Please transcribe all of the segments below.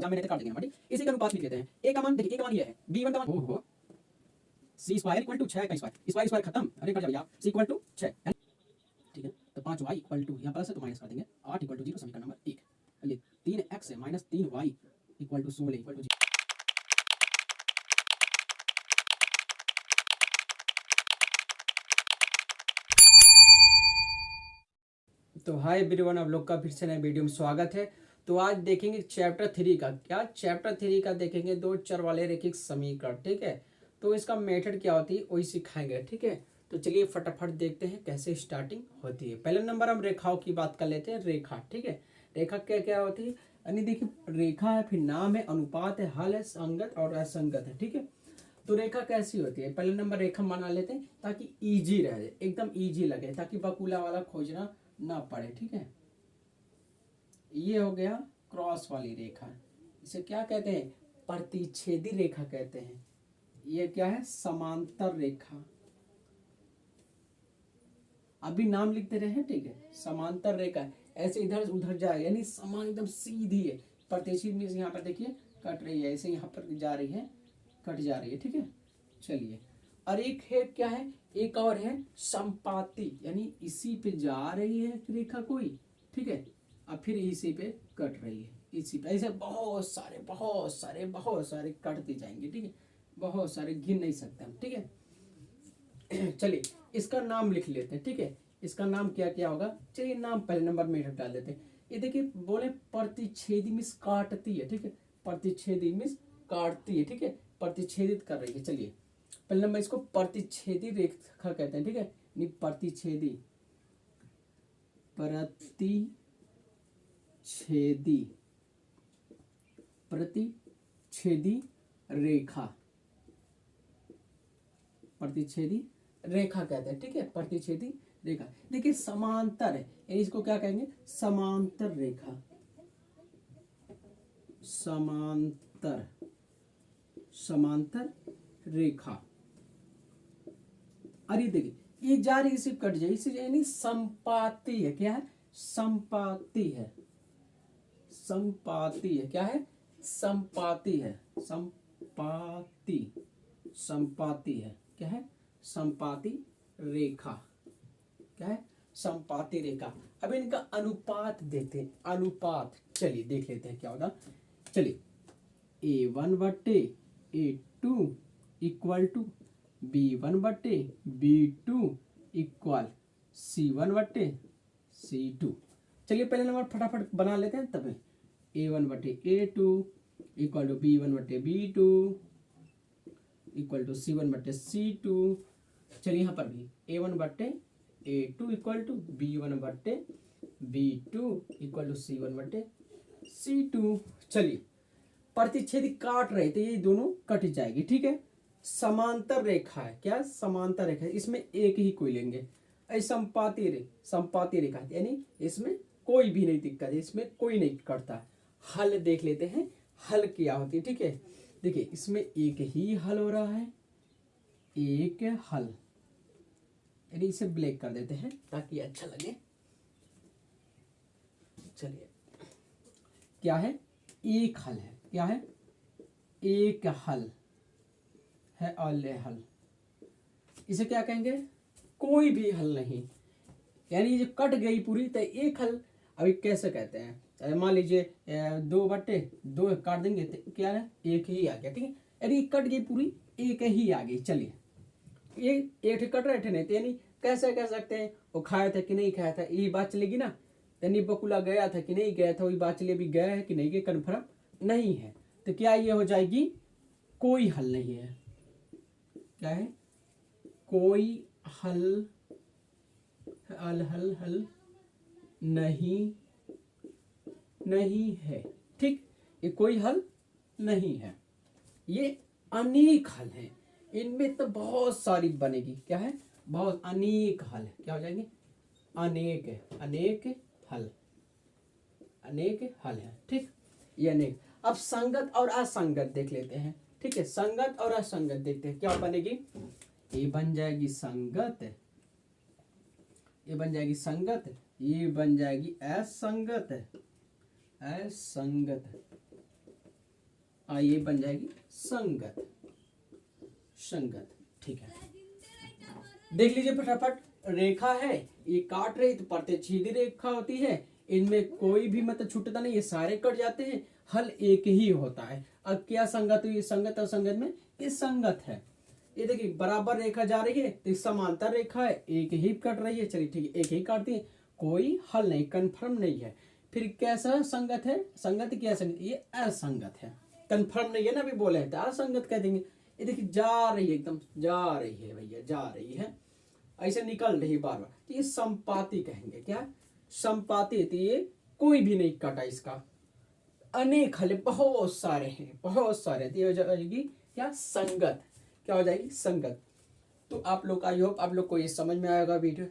Exam में नहीं काट देंगे हम, ठीक। इसी का अनुपात लिख लेते हैं। ए का मान देखिए, ए का मान ये है, b1 का मान हो c स्क्वायर इक्वल टू 6 का स्क्वायर स्क्वायर खत्म, अरे कट जाओ भैया, c इक्वल टू 6 है, ठीक है। तो 5y इक्वल टू, यहाँ प्लस है तो माइनस कर देंगे, 8 इक्वल टू 0, समीकरण नंबर 1। ये 3x है minus 3y equal to 16 equal to 0। तो हाय एवरीवन, आप लोग का फिर से नए वीडियो में स्वागत है। तो आज देखेंगे चैप्टर 3 का, क्या चैप्टर 3 का देखेंगे, दो चर वाले रैखिक समीकरण, ठीक है। तो इसका मेथड क्या होती है वही सिखाएंगे, ठीक है। तो चलिए फटाफट देखते हैं कैसे स्टार्टिंग होती है। पहले नंबर हम रेखाओं की बात कर लेते हैं। रेखा, ठीक है। रेखा क्या क्या होती है, यानी देखिए रेखा है, फिर नाम है, अनुपात है, हल है, संगत और असंगत है, ठीक है। तो रेखा कैसी होती है, पहले नंबर रेखा बना लेते हैं ताकि इजी रहे, एकदम इजी लगे, ताकि बकुला वाला खोजना ना पड़े, ठीक है। ये हो गया क्रॉस वाली रेखा, इसे क्या कहते हैं, प्रतिच्छेदी रेखा कहते हैं। ये क्या है, समांतर रेखा, अभी नाम लिखते रहे, ठीक है। समांतर रेखा ऐसे इधर उधर जाए, यानी समान एकदम सीधी है। प्रतिच्छेद मीन्स यहाँ पर देखिए कट रही है, ऐसे यहाँ पर जा रही है, कट जा रही है, ठीक है। चलिए, और एक है क्या है, एक और है संपाती, यानी इसी पे जा रही है रेखा कोई, ठीक है, और फिर इसी पे कट रही है, इसी पे। ऐसे बहुत सारे बहुत सारे बहुत सारे कटते जाएंगे, ठीक है। बहुत सारे गिन नहीं सकते हम, ठीक है। चलिए इसका नाम लिख लेते हैं, ठीक है। इसका नाम क्या क्या होगा, चलिए नाम पहले नंबर में डाल देते हैं। ये देखिए बोले प्रतिच्छेदी मिस काटती है, ठीक है। प्रतिच्छेदी मिस काटती है, ठीक है, प्रतिच्छेदित कर रही है। चलिए पहले नंबर इसको प्रतिच्छेदी रेखा कहते हैं, ठीक है। प्रतिच्छेदी, प्रतिच्छेदी, प्रतिच्छेदी रेखा, प्रतिच्छेदी रेखा कहते हैं, ठीक है। प्रतिच्छेदी रेखा देखिए समांतर है, इसको क्या कहेंगे, समांतर रेखा, समांतर, समांतर रेखा। अरे देखिए ये जा रही सिर्फ कट जाए, इसे यानी संपाती है, क्या है, संपाती है, संपाती है, क्या है, संपाती है, संपाती, संपाती है, क्या है, संपाती रेखा, क्या है, संपाती रेखा। अब इनका अनुपात देते हैं, अनुपात चलिए देख लेते हैं क्या होगा। चलिए a1 बटे a2 इक्वल टू b1 बटे b2 इक्वल c1 बटे c2। चलिए पहले नंबर फटाफट बना लेते हैं, तब a1 बटे a2 इक्वल टू b1 बटे b2 इक्वल टू c1 बटे c2। चलिए यहाँ पर भी a1 बटे a2 इक्वल टू b1 बटे b2 इक्वल टू c1 बटे c2। चलिए प्रतिच्छेदी काट रहे थे, ये दोनों कट जाएगी, ठीक है। समांतर रेखा है, क्या समांतर रेखा है, इसमें एक ही कोई लेंगे। संपाती संपाती रेखा यानी इसमें कोई भी नहीं दिक्कत है, इसमें कोई नहीं कटता। हल देख लेते हैं, हल क्या होती है, ठीक है। देखिए इसमें एक ही हल हो रहा है, एक हल, यानी इसे ब्लैक कर देते हैं ताकि अच्छा लगे। चलिए क्या है, एक हल है, क्या है, एक हल है, अल हल। इसे क्या कहेंगे, कोई भी हल नहीं, यानी जो कट गई पूरी तो एक हल। अभी कैसे कहते हैं, मान लीजिए 2/2 काट देंगे तो क्या है, एक ही आ गया, ठीक है। यानी कट गई पूरी, एक ही आ गई। चलिए ये एक कट रहे थे नहीं, तो यानी कैसे कह सकते हैं वो खाया था कि नहीं खाया था, ये बात चलेगी ना। यानी बकुला गया था कि नहीं गया था, वही बात चले, अभी गया है कि नहीं गया कन्फर्म नहीं है, तो क्या ये हो जाएगी, कोई हल नहीं है, क्या है, कोई हल, हल हल हल नहीं, नहीं है, ठीक। ये कोई हल नहीं है, ये अनेक हल है, इनमें तो बहुत सारी बनेगी, क्या है, बहुत अनेक हल, क्या हो जाएंगे, अनेक, अनेक हल, अनेक हल है, ठीक। ये अनेक। अब संगत और असंगत देख लेते हैं, ठीक है। संगत और असंगत देखते हैं क्या बनेगी, ये बन जाएगी संगत, ये बन जाएगी संगत, ये बन जाएगी असंगत, असंगत, ये बन जाएगी संगत, संगत। ठीक है, देख लीजिए फटाफट। रेखा है, ये काट रही तो प्रतिच्छेदी रेखा होती है, इनमें कोई भी मतलब छूटता नहीं, ये सारे कट जाते हैं, हल एक ही होता है। अब क्या संगत हुई, संगत और संगत में ये संगत है। ये देखिए बराबर रेखा जा रही है तो समांतर रेखा है, एक ही कट रही है, चलिए ठीक है एक ही काटती है, कोई हल नहीं, कंफर्म नहीं है। फिर कैसा संगत है, संगत क्या संगत, ये असंगत है, कंफर्म नहीं है ना, अभी बोले हैं तो असंगत कह देंगे। ये देखिए जा रही है, एकदम जा रही है भैया, जा रही है, ऐसे निकल रही बार बार, तो ये संपाती कहेंगे। क्या संपाती, तो ये कोई भी नहीं कटा इसका, अनेक हल बहुत सारे हैं, बहुत सारे, तो ये हो जाएगी क्या संगत, क्या हो जाएगी संगत। तो आप लोग, आई होप आप लोग को ये समझ में आएगा वीडियो।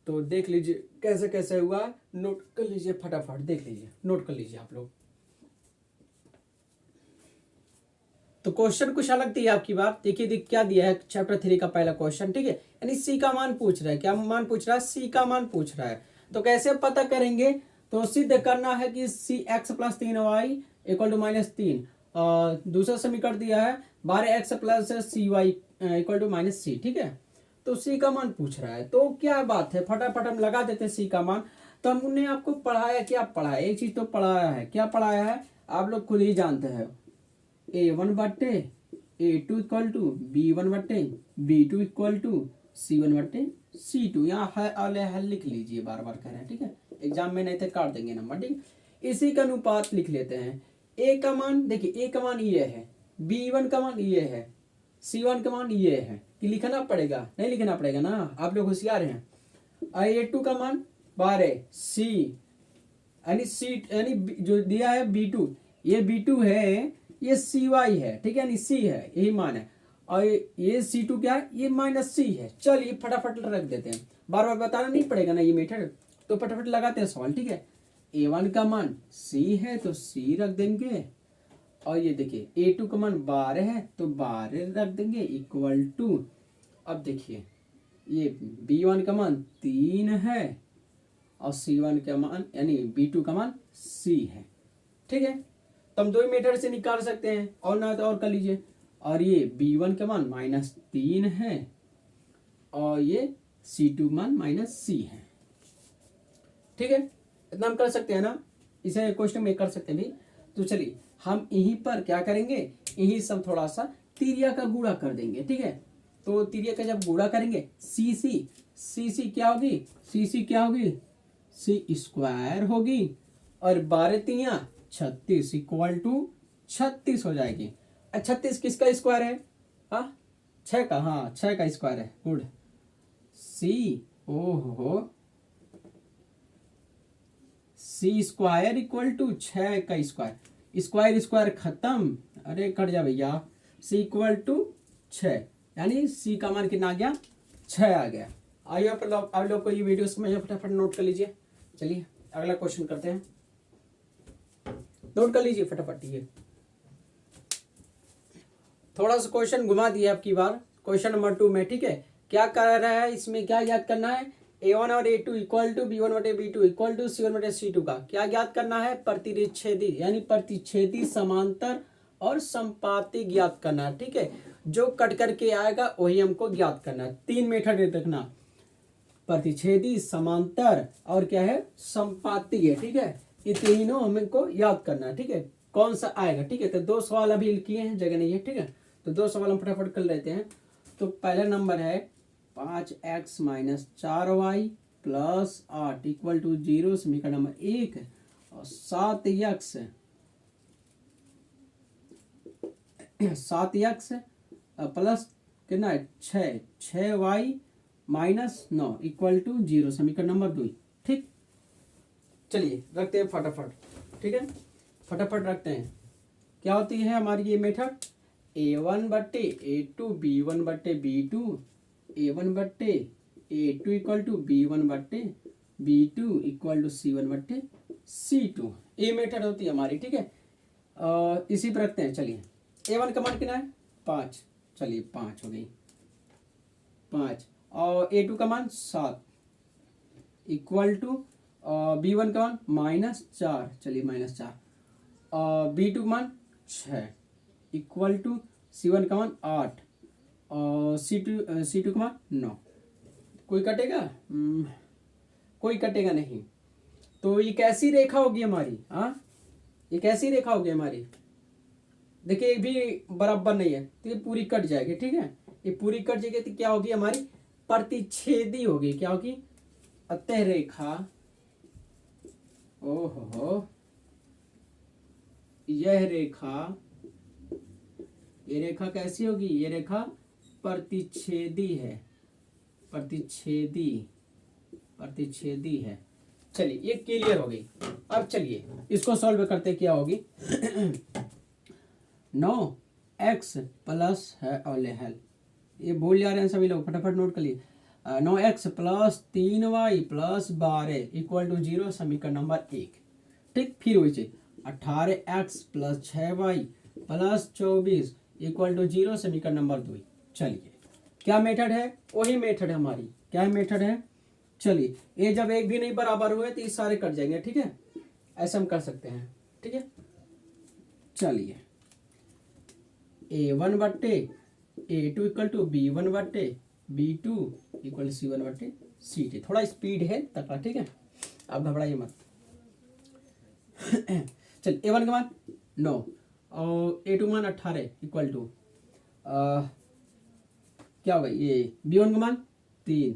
तो देख लीजिए कैसे कैसे हुआ, नोट कर लीजिए फटाफट, देख लीजिए नोट कर लीजिए आप लोग। तो क्वेश्चन कुछ अलग थी आपकी बात, देखिए क्या दिया है चैप्टर 3 का पहला क्वेश्चन, ठीक है, यानी सी का मान पूछ रहा है, क्या मान पूछ रहा है, सी का मान पूछ रहा है। तो कैसे पता करेंगे, तो सिद्ध करना है कि C X plus 3y equal to -3, और दूसरा समीकरण दिया है 12x plus C Y equal to -c, ठीक है। तो सी का मान पूछ रहा है, तो क्या बात है, फटाफट हम लगा देते हैं सी का मान। तो हमने आपको पढ़ाया, क्या पढ़ाया, एक चीज तो पढ़ाया है, क्या पढ़ाया है आप लोग खुद ही जानते हैं, A1 बट्टे A2 इक्वल टू B1 बट्टे B2 इक्वल टू C1 बट्टे C2। यहाँ हल लिख लीजिए, बार बार कह रहे हैं, ठीक है, एग्जाम में नहीं थे काट देंगे नंबर, ठीक है। इसी का अनुपात लिख लेते हैं। A का मान देखिए, A का मान ये है, B1 का मान ये है, C1 का मान ये है, कि लिखना पड़ेगा, नहीं लिखना पड़ेगा ना, आप लोग होशियार हैं। A2 का मान 12, C यानी C यानी जो दिया है B2, ये B2 है, ये CY है, ठीक है, यानी C है, यही मान है, और ये C2 क्या है, ये -C है। चलिए फटाफट रख देते हैं, बार बार बताना नहीं पड़ेगा ना ये मेथड, तो फटाफट लगाते हैं सवाल, ठीक है। A1 का मान C है तो C रख देंगे, और ये देखिए A2 का मान 12 है तो 12 रख देंगे इक्वल टू, अब देखिए ये B1 का मान 3 है और C1 का मान यानी B2 का मान C है, ठीक है। तो हम 2 ही मेथड से निकाल सकते हैं, और ना तो और कर लीजिए। और ये B1 का मान -3 है और ये C2 मान -C है, ठीक है, इतना हम कर सकते हैं ना, इसे क्वेश्चन में कर सकते हैं भी। तो चलिए हम यहीं पर क्या करेंगे, यहीं सब थोड़ा सा तिरिया का गुणा कर देंगे, ठीक है। तो तिरिया का जब गुणा करेंगे सी क्या होगी, सी क्या होगी, सी स्क्वायर होगी, और 12 तिया 36 इक्वल टू 36 हो जाएगी। 36 किसका स्क्वायर है, हाँ 6 का, हाँ 6 का स्क्वायर है, गुड। सी ओहो सी स्क्वायर इक्वल टू 6 का स्क्वायर, स्क्वायर स्क्वायर खत्म, अरे कट जा भैया, सी इक्वल टू 6, यानी सी का मान कितना आ गया, 6 आ गया। आइए आप लोग को ये वीडियो समझ में, फटाफट नोट कर लीजिए। चलिए अगला क्वेश्चन करते हैं, नोट कर लीजिए फटाफट। ये थोड़ा सा क्वेश्चन घुमा दिया आपकी बार, क्वेश्चन नंबर 2 में, ठीक है। क्या कर रहा है इसमें, क्या याद करना है, A1 और A2 इक्वल टू B1 बटे B2 इक्वल टू C1 बटे C2 का क्या ज्ञात करना है, प्रतिच्छेदी यानी प्रतिच्छेदी समांतर और संपाती ज्ञात करना है, ठीक है। जो कट करके आएगा वही हमको ज्ञात करना है। 3 मेथड देखना, प्रतिच्छेदी, समांतर और क्या है, संपाती है, ठीक है। ये तीनों हमको याद करना है, ठीक है, कौन सा आएगा, ठीक है। तो 2 सवाल अभी किए हैं, जगह नहीं है, ठीक है। तो 2 सवाल हम फटाफट कर लेते हैं। तो पहला नंबर है 5x - 4y plus 8 equal to 0, समीकरण नंबर 1, और 7x प्लस कितना है 6y -9 इक्वल टू 0, समीकरण नंबर 2, ठीक। चलिए रखते हैं फटाफट, ठीक है, फटाफट रखते हैं। क्या होती है हमारी ये मेथड, A1 बट्टे A2 B1 बट्टे B2, A1 बट्टे A2 इक्वल टू B1 बट्टे B2 इक्वल टू C1 बट्टे C2, ये मेथड होती है हमारी, ठीक है। इसी पर रखते हैं। चलिए A1 का मान कितना है 5, चलिए 5 हो गई, 5, और A2 का मान 7 इक्वल टू B1 का मान -4, चलिए -4, और B2 का मान 6, इक्वल टू C1 का मान 8 और C2 का मान 9। कोई कटेगा? कोई कटेगा नहीं। तो ये कैसी रेखा होगी हमारी? हाँ, ये कैसी रेखा होगी हमारी? देखिए ये भी बराबर नहीं है तो ये पूरी कट जाएगी। ठीक है, ये पूरी कट जाएगी तो क्या होगी हमारी? प्रतिच्छेदी होगी। क्या होगी? अतः रेखा, ओहो, यह रेखा, ये रेखा कैसी होगी? ये रेखा प्रतिच्छेदी है, प्रतिच्छेदी है। चलिए ये क्लियर हो गई। अब चलिए इसको सॉल्व करते क्या होगी। 9x प्लस है औलेहल, ये भूल जा रहे हैं सभी लोग, फटाफट नोट कर लिए। 9x plus 3y plus 12 equal to 0 समीकरण नंबर 1। ठीक, फिर वही चीज 18x plus 6y plus 24 equal to 0 समीकरण नंबर 2। चलिए क्या मेथड है? वही मेथड है हमारी। क्या मेथड है? चलिए ये जब एक भी नहीं बराबर हुए तो ये सारे कट जाएंगे। ठीक है, ऐसा हम कर सकते हैं। ठीक है, चलिए A1 बट्टे A2 इक्वल टू B1 बट्टे B2 इक्वल C1 बट्टे C2। थोड़ा स्पीड है तक। ठीक है, अब घबराइए मत। चल A1 का मान 9 और A2 मान 18 इक्वल टू क्या होगा? ये B1 का मान 3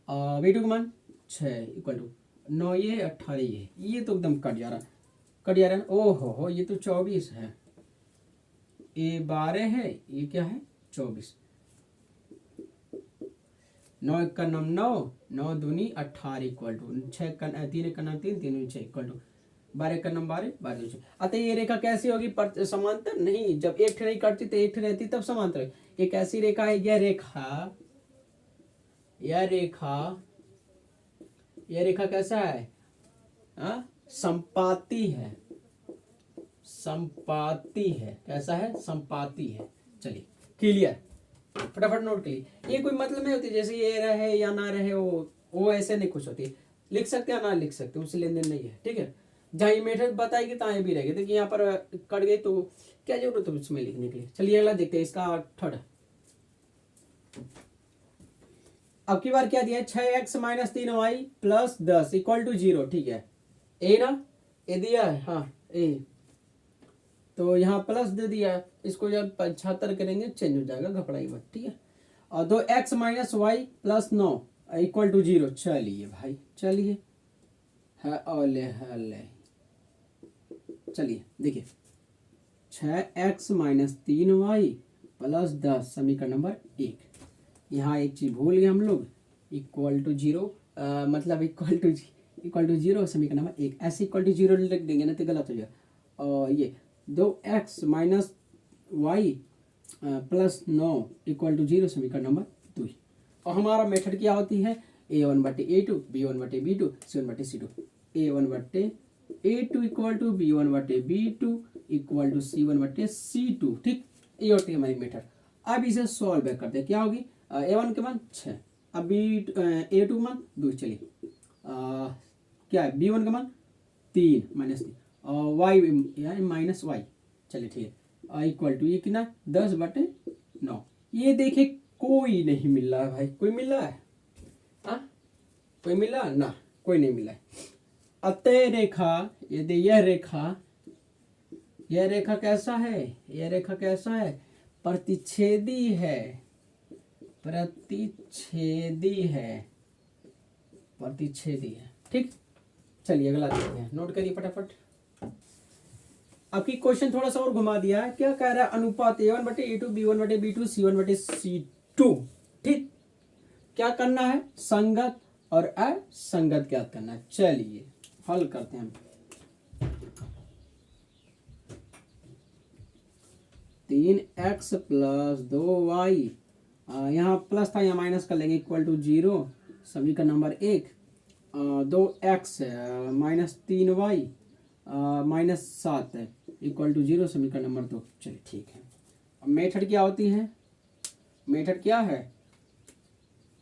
और B2 का मान 6 इक्वल टू 9 ये 18 ये तो एकदम कट जा रहा है। ओहो हो, ये तो 24 है। ये 12 है, ये क्या है? 24। 9 एक का नाम 9, 9 दूनी 18 इक्वल टू 6 का 3 एक का नाम 3, 3 6 इक्वल टू 12 का नाम 12, 12 6। अतः ये रेखा कैसी होगी? समांतर नहीं, जब एक नहीं कटती तो एक रहती तब समांतर। ये कैसी रेखा है? यह रेखा कैसा है? संपाती है, संपाती है। कैसा है? संपाती है। चलिए क्लियर, फटाफट नोट करिए। ये कोई मतलब नहीं होती जैसे ये रहे या ना रहे, वो ऐसे नहीं कुछ होती। लिख सकते हैं ना लिख सकते, उससे लेन देन नहीं है। ठीक है, जहाँ ये मेथड बताएगी तहाँ ये भी रहेगी। देखिए यहाँ पर कट गई तो क्या जरूरत है उसमें लिखने के लिए। चलिए अगला देखते हैं, इसका थर्ड। अब की बार क्या दिया है? 6x minus 3y plus 10 equal to 0। ठीक है, ए ना, ए दिया है। हाँ ए, तो यहाँ प्लस दे दिया है। इसको जब 75 करेंगे चेंज हो जाएगा, घबराई मत। ठीक है, और 2x minus Y plus 9 equal to 0। चलिए भाई, चलिए चलिए देखिए 6x माइनस 3y प्लस 10 समीकरण नंबर 1। यहाँ एक चीज भूल गए हम लोग, इक्वल टू 0 मतलब इक्वल टू 0 समीकरण नंबर 1। ऐसे इक्वल टू 0 लिख देंगे ना तो गलत हो जाएगा। और ये 2x minus Y plus 9 equal to 0 समीकरण नंबर 2। और हमारा मेथड क्या होती है? A1 बटे A2, B1 बटे B2, C1 बटे C2। A1 बटे A2 इक्वल टू B1 बटे B2 इक्वल टू C1 बटे C2। ठीक, ये होती है हमारी मेथड। अब इसे सॉल्व करते हैं। क्या होगी? A1 के मान 6, अब A2 मान 2। चलिए क्या है? B1 का मान 3 माइनस 3 और y माइनस वाई। चलिए ठीक है, इक्वल टू ये कितना? 10 बटे 9। ये देखिए कोई नहीं मिल रहा है भाई, कोई मिल रहा है? कोई मिला ना? कोई नहीं मिला है। अतः रेखा, यदि यह रेखा कैसा है? यह रेखा कैसा है? प्रतिच्छेदी है, प्रतिच्छेदी है। ठीक, चलिए अगला देखते हैं, नोट करिए फटाफट। आपकी क्वेश्चन थोड़ा सा और घुमा दिया है। क्या कह रहा है? अनुपात A1 बटे A2, B1 बटे B2, C1 बटे C2। ठीक, क्या करना है? संगत और असंगत ज्ञात करना है। चलिए हल करते हैं। 3x प्लस 2y, यहाँ प्लस था यहाँ माइनस कर लेंगे, इक्वल टू 0 समीकरण number 1। 2x minus 3y minus 7 equal to 0 समीकरण नंबर 2। चलिए ठीक है, अब मेथड क्या होती है? मेथड क्या है?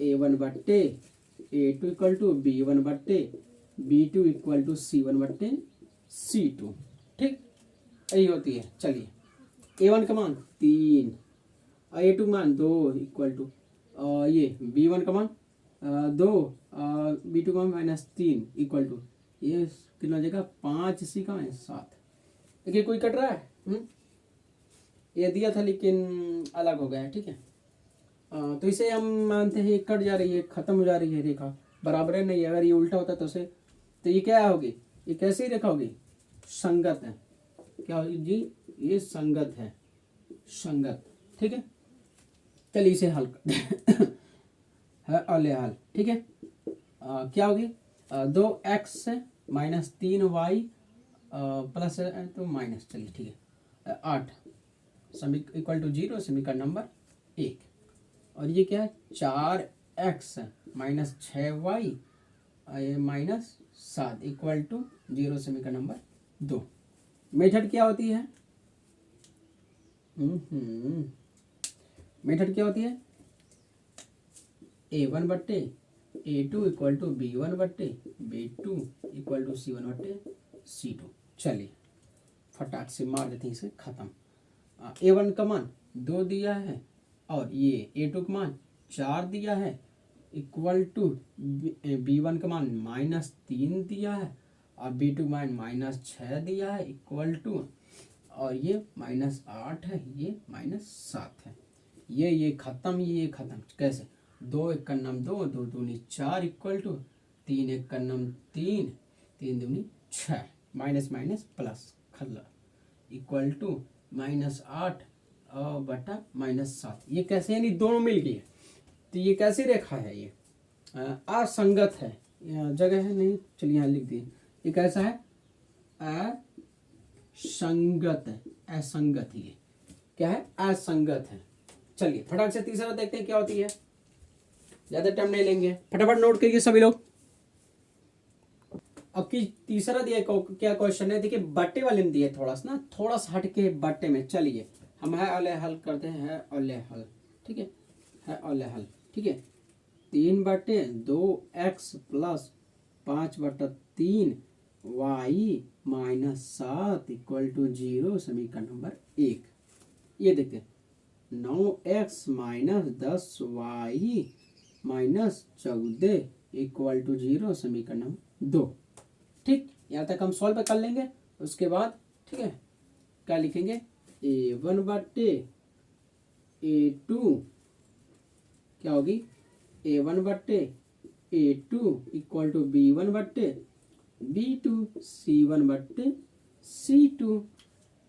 A1 बट्टे A2 इक्वल टू B1 बट्टे B2 इक्वल टू C1 बट्टे C2। ठीक, यही होती है। चलिए A1 का मान 3 और A2 का मान 2 इक्वल टू ये B1 का मान 2 B2 का मान -3 इक्वल टू ये कितना हो जाएगा 5 सी का 7। देखिए कोई कट रहा है। ये दिया था लेकिन अलग हो गया है, ठीक है। तो इसे हम मानते हैं कट जा रही है, खत्म हो जा रही है रेखा, बराबर है नहीं। अगर ये उल्टा होता तो उसे तो ये क्या होगी, ये कैसी रेखा होगी, संगत है। क्या होगी जी, ये संगत है, संगत, ठीक है। चलिए इसे हल कर है अले हल, ठीक है। क्या होगी 2x -3y प्लस तो माइनस, चलिए ठीक है 8 इक्वल टू 0 समीकरण नंबर 1। और ये क्या है 4x -6y -7 इक्वल टू 0 समीकरण नंबर 2। मेथड क्या होती है, मेथड क्या होती है A1 बट्टे A2 इक्वल टू B1 बट्टे B2 इक्वल टू C1 बट्टे C2। चलिए फटाक से मार देते हैं इसे खत्म। A1 का मान 2 दिया है और ये A2 का मान 4 दिया है इक्वल टू B1 का मान -3 दिया है और B2 का मान -6 दिया है इक्वल टू, और ये -8 है, ये -7 है। ये खत्म, ये खत्म कैसे, 2 एक का नाम 2, 2 दूनी 4 इक्वल टू 3 एक का नाम 3, 3 दूनी 6 माइनस माइनस प्लस खल्ला इक्वल टू -8 बटा -7। ये कैसे, यानी दोनों मिल गए। तो ये कैसी रेखा है, ये असंगत है, जगह है नहीं, चलिए यहाँ लिख दिए। ये कैसा है, असंगत है, असंगत, ये क्या है, असंगत है। चलिए फटाक से तीसरा देखते हैं क्या होती है, ज्यादा टाइम नहीं लेंगे, फटाफट नोट करिए सभी लोग। अब की तीसरा दिया क्या क्वेश्चन है, देखिए बट्टे वाले में दिए, थोड़ा सा हट के बट्टे में। चलिए हम है अले हल करते हैं, अले हल, ठीक है अले हल, ठीक है। 3 बटे 2x प्लस 5 बटा 3 y -7 इक्वल टू 0 समीकरण नंबर 1। ये देखते हैं 9x -10y -14 इक्वल टू 0 समीकरण नंबर 2। ठीक, यहाँ तक हम सॉल्व कर लेंगे। उसके बाद ठीक है क्या लिखेंगे, A1 बटे A2 क्या होगी, A1 बटे A2 इक्वल टू B1 बटे B2 C1 बटे C2।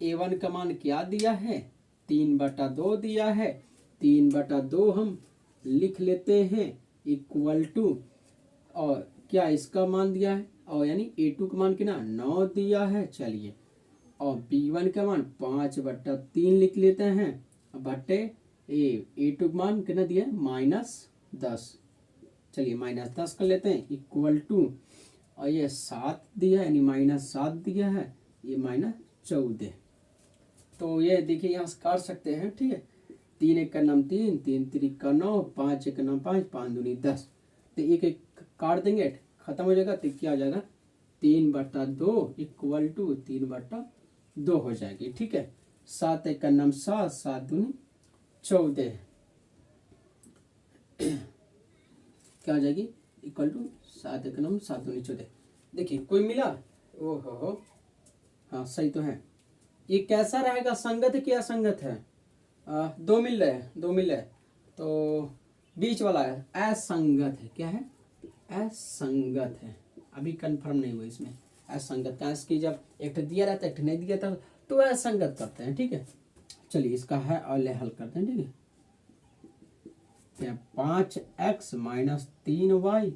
A1 का मान क्या दिया है, 3/2 दिया है, 3/2 हम लिख लेते हैं इक्वल टू, और क्या इसका मान दिया है, और यानी A2 का मान कितना 9 दिया है। चलिए और B1 का मान 5/3 लिख लेते हैं बटे A2 का मान कितना दिया है -10। चलिए -10 कर लेते हैं इक्वल टू, और ये 7 दिया है, यानी -7 दिया है, ये -14। तो ये देखिए यहाँ से काट सकते हैं, ठीक है। 3 एक का नाम 3, 3 3 का 9, 5 एक का नाम 5, 5 दूनी 10। तो एक एक काट देंगे, खत्म हो जाएगा। तो क्या हो जाएगा 3/2 इक्वल टू 3/2 हो जाएगी, ठीक है। 7 एक का नाम 7, 7 दूनी 14 क्या हो जाएगी इक्वल टू 7 एक का नाम 7 दूनी 14। देखिए कोई मिला, ओहो हाँ सही तो है। ये कैसा रहेगा, संगत है कि असंगत है, 2 मिल रहे हैं, 2 मिल रहे हैं, तो बीच वाला है असंगत है। क्या है, असंगत है, अभी कंफर्म नहीं हुआ इसमें असंगत का, इसकी जब एक दिया रहता है एक नहीं दिया था तो असंगत करते हैं, ठीक है। चलिए इसका है और हल करते हैं, ठीक है। 5x -3y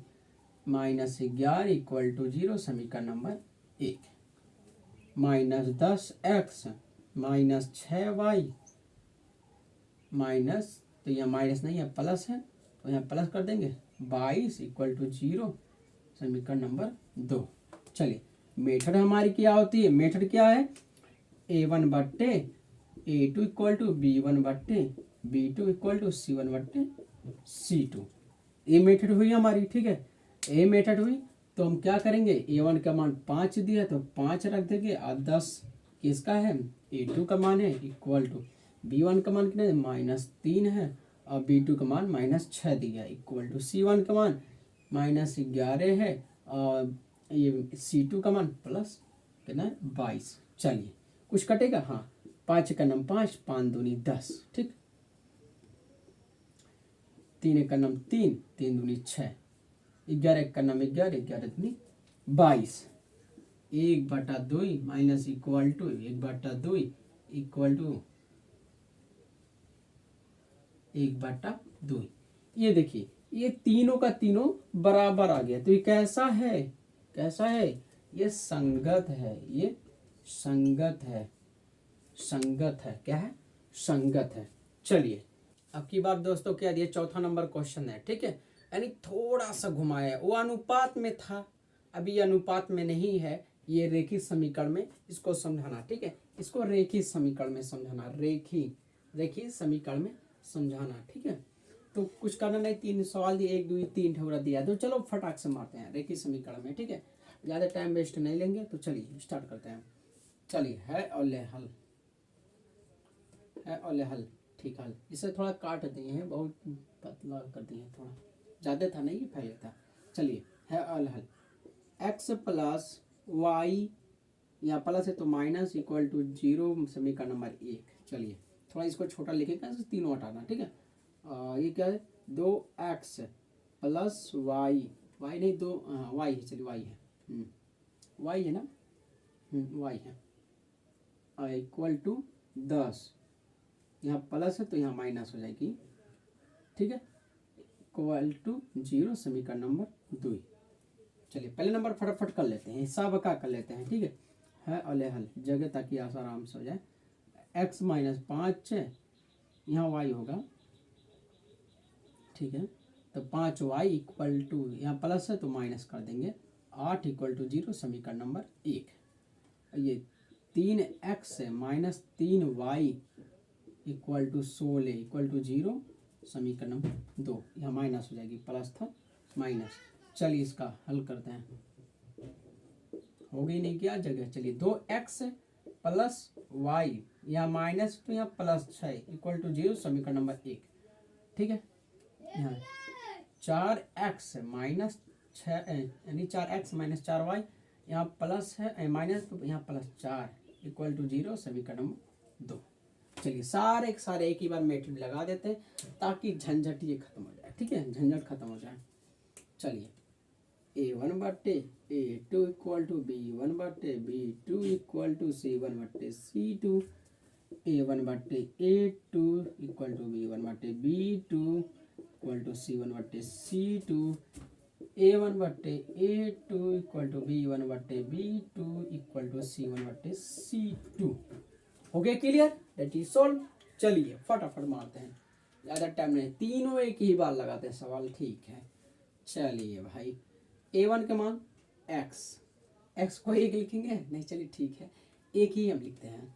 -11 इक्वल टू 0 समीकरण नंबर 1। -10x -6y माइनस, तो यहाँ माइनस नहीं है प्लस है, तो यहाँ प्लस कर देंगे 22 इक्वल टू 0 समीकरण नंबर 2। चलिए मेथड हमारी क्या होती है, मेथड क्या है, A1 बट्टे A2 इक्वल टू B1 बट्टे B2 इक्वल टू C1 बट्टे C2। ये मेथड हुई हमारी, ठीक है। ये मेथड हुई तो हम क्या करेंगे, A1 का मान 5 दिया तो 5 रख देंगे और 10 किसका है, a2 का मान है इक्वल टू b1 का मान कितना है, -3 है, और b2 का मान -6 दिया है इक्वल टू c1 का मान -11 है, और ये c2 का मान प्लस कितना है, 22। चलिए कुछ कटेगा, हाँ 5 का नम 5, 5 दूनी 10, ठीक, 3 का नम 3, 3 दूनी 6, 11 का नम 11, 11 दूनी 22, 1/2 minus equal to 1/2 equal to 1/2। ये देखिए ये तीनों का तीनों बराबर आ गया, तो ये कैसा है, कैसा है, ये संगत है, ये संगत है, संगत है, क्या है, संगत है। चलिए अब की बार दोस्तों क्या दिया, चौथा नंबर क्वेश्चन है, ठीक है, यानी थोड़ा सा घुमाया, वो अनुपात में था, अभी अनुपात में नहीं है, ये रेखी समीकरण में इसको समझाना, ठीक है, इसको रेखी समीकरण में समझाना, रेखी समीकरण में समझाना, ठीक है। तो कुछ करना नहीं, 3 सवाल दिए, 1 2 3 ठोरा दिया, तो चलो फटाक से मारते हैं रेखी समीकरण में, ठीक है, ज़्यादा टाइम वेस्ट नहीं लेंगे, तो चलिए स्टार्ट करते हैं। चलिए है और ले हल, है और ले हल, ठीक हल, इसे थोड़ा काट दिए हैं, बहुत पतला कर दिए हैं, थोड़ा ज़्यादा था नहीं, पहले था। चलिए है और हल, x प्लस वाई, यहाँ प्लस है तो माइनस इक्वल टू 0 समीकरण नंबर 1। चलिए थोड़ा इसको छोटा लिखेगा, तीनों हटाना, ठीक है। ये क्या है, 2x प्लस वाई, वाई नहीं दो, वाई है, चलिए वाई है, वाई है ना, वाई है, इक्वल टू 10, यहाँ प्लस है तो यहाँ माइनस हो जाएगी, ठीक है, इक्वल टू 0 समीकरण नंबर 2। चलिए पहले नंबर फटाफट कर लेते हैं, हिसाब का कर लेते हैं, ठीक है और ले हल जगह, ताकि आराम से हो जाए। x -5 है, यहाँ y होगा, ठीक है, तो 5y इक्वल टू, यहाँ प्लस है तो माइनस कर देंगे, 8 इक्वल टू 0 समीकरण नंबर 1। ये 3x है -3y equal to 16 equal to 0 समीकरण नंबर 2, यहाँ माइनस हो जाएगी, प्लस था माइनस। चलिए इसका हल करते हैं, हो गई नहीं क्या जगह, चलिए 2x प्लस वाई, यहाँ माइनस तो यहाँ प्लस 6 इक्वल टू 0 समीकरण नंबर 1, ठीक है। यहाँ 4x माइनस 6 यानी 4x माइनस 4y, यहाँ प्लस है माइनस तो यहाँ प्लस 4 इक्वल टू 0 समीकरण नंबर 2। चलिए सारे सारे एक ही बार मेट्रिक लगा देते हैं, ताकि झंझट ये खत्म हो जाए, ठीक है, झंझट खत्म हो जाए। चलिए a1/a2 equal to b1/b2 equal to c1/c2, a1/a2 equal to b1/b2 equal to c1/c2, a1/a2 equal to b1/b2 equal to c1/c2। हो गया क्लियर, दैट इज सॉल्व। चलिए फटाफट मारते हैं, ज़्यादा टाइम नहीं, तीनों एक ही बार लगाते हैं सवाल, ठीक है। चलिए भाई a1 का मान x को 1 लिखेंगे नहीं, चलिए ठीक है, एक ही हम लिखते हैं,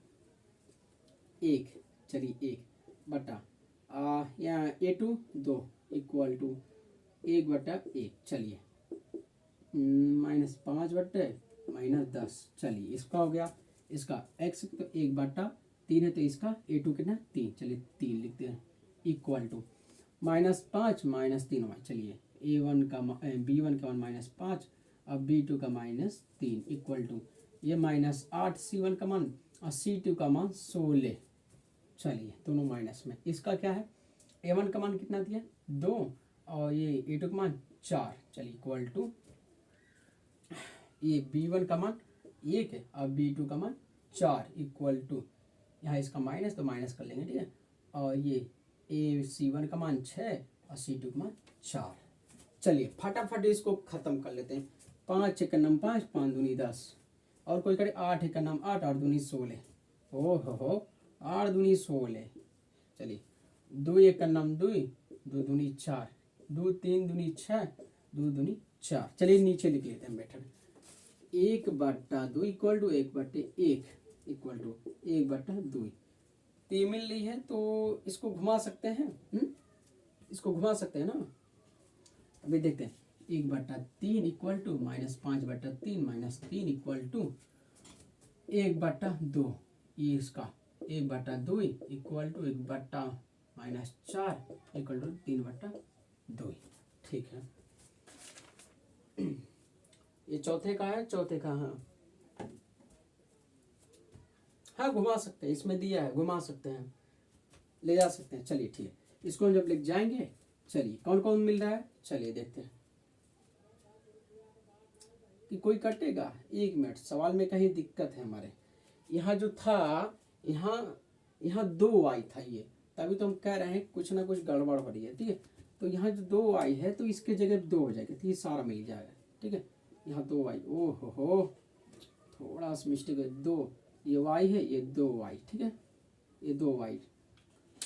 1, चलिए 1 बटा यहाँ a2 2 इक्वल टू 1/1, चलिए -5/10, चलिए इसका हो गया, इसका x तो 1/3 है, तो इसका a2 कितना 3, चलिए 3 लिखते हैं इक्वल टू -5 -3y, चलिए a1 का b1 का मान -5 और b2 का -3 इक्वल टू ये -8 c1 का मान और c2 का मान 16। चलिए दोनों माइनस में, इसका क्या है, a1 का मान कितना दिया 2 और ये a2 का मान 4, चलिए इक्वल टू ये b1 का मान 1 है और b2 का मान 4 इक्वल टू, यहाँ इसका माइनस तो माइनस कर लेंगे, ठीक है, और ये c1 का मान 6 और c2 का मान 4। चलिए फटाफट इसको खत्म कर लेते हैं, 5 एक नम 5, 5 दूनी 10, और कोई करे 8 एक नम 8, 8 दूनी 16, हो 8 दूनी 16, चलिए 2 एक नम 2, 2 दूनी 4, 2 3 दूनी 6, 2 दूनी 4। चलिए नीचे लिख लेते हैं method, 1/2 equal to 1/1 equal to 1/2, 3 मिल रही है तो इसको घुमा सकते हैं, इसको घुमा सकते हैं ना, अभी देखते हैं, 1/3 इक्वल टू -5/3 -3 इक्वल टू 1/2, ये इसका 1/2 इक्वल टू 1/-4 इक्वल टू 3/2। ठीक है, ये चौथे का है, चौथे का। हाँ घुमा सकते हैं, इसमें दिया है, घुमा सकते हैं, ले जा सकते हैं। चलिए ठीक है, इसको हम जब लिख जाएंगे, चलिए कौन कौन मिल रहा है, चलिए देखते हैं कि कोई कटेगा। 1 मिनट, सवाल में कहीं दिक्कत है हमारे। यहाँ जो था, यहाँ यहाँ 2y था ये, तभी तो हम कह रहे हैं कुछ ना कुछ गड़बड़ हो रही है। ठीक है, तो यहाँ जो 2y है तो इसके जगह 2 हो जाएगा, तो ये सारा मिल जाएगा। ठीक है, यहाँ 2y, ओह हो थोड़ा सा मिस्टेक है, 2 ये y है, ये 2y। ठीक है, ये 2y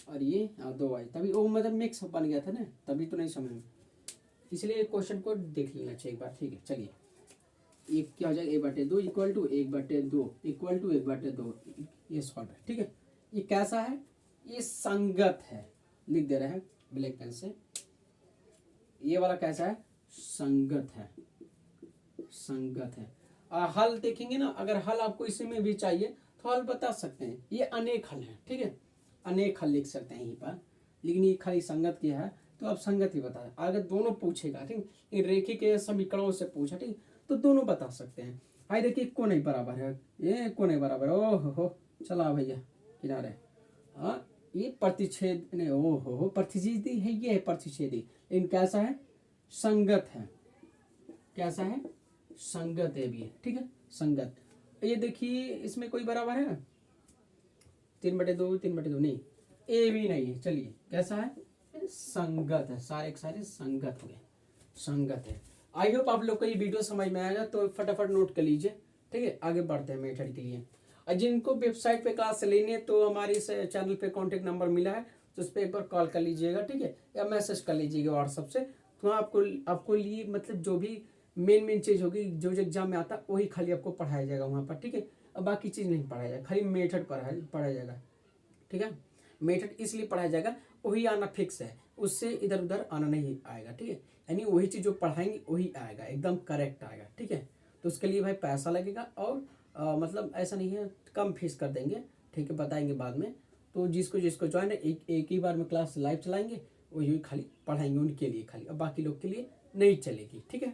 और ये 2y, तभी वो मतलब मिक्स बन गया था ना, तभी तो नहीं समझ में, इसलिए क्वेश्चन को देख लेना चाहिए एक बार। ठीक है, चलिए ये क्या हो जाएगा, 1/2 इक्वल टू 1/2 इक्वल टू 1/2, ये सॉल्व है। ठीक है, ये कैसा है, ये संगत है, लिख दे रहे हैं ब्लैक पेन से। ये वाला कैसा है, संगत है, संगत है। हल देखेंगे ना, अगर हल आपको इसी में भी चाहिए तो हल बता सकते हैं, ये अनेक हल है। ठीक है, अनेक हल लिख सकते हैं यहीं पर, लेकिन ये खाली संगत किया है तो आप संगत ही बता। अगर दोनों पूछेगा, ठीक है, रेखी के समीकरणों से पूछा, ठीक, तो दोनों बता सकते हैं। भाई देखिए को नहीं बराबर है, ये को नहीं बराबर, ओह हो चला भैया किनारे। हाँ ये प्रतिच्छेद नहीं, ओह हो प्रतिच्छेदी है, ये है प्रतिच्छेदी, लेकिन कैसा है, संगत है। कैसा है, संगत है भी, ठीक है, संगत। ये देखिए इसमें कोई बराबर है, 3/2 3/2 नहीं, ए भी नहीं है। चलिए कैसा है, संगत है, सारे के सारे संगत हो गए, संगत है। आई होप आप लोग को ये वीडियो समझ में आएगा, तो फटाफट नोट कर लीजिए। ठीक है, आगे बढ़ते हैं मेथड के लिए। और जिनको वेबसाइट पे क्लास लेनी है तो हमारे इस चैनल पे कॉन्टेक्ट नंबर मिला है, तो उस पर एक बार कॉल कर लीजिएगा। ठीक है, या मैसेज कर लीजिएगा व्हाट्सअप से, तो आपको लिए मतलब जो भी मेन चीज़ होगी, जो एग्जाम में आता वही खाली आपको पढ़ाया जाएगा वहाँ पर। ठीक है, और बाकी चीज़ नहीं पढ़ाया जाएगा, खाली मेथड पढ़ाया जाएगा। ठीक है, मेथड इसलिए पढ़ाया जाएगा, वही आना फिक्स है, उससे इधर उधर आना नहीं आएगा। ठीक है, यानी वही चीज़ जो पढ़ाएंगे वही आएगा, एकदम करेक्ट आएगा। ठीक है, तो उसके लिए भाई पैसा लगेगा, और मतलब ऐसा नहीं है, कम फीस कर देंगे। ठीक है, बताएंगे बाद में। तो जिसको जिसको ज्वाइन है, एक ही बार में क्लास लाइव चलाएंगे, वही खाली पढ़ाएंगे उनके लिए खाली, और बाकी लोग के लिए नहीं चलेगी। ठीक है।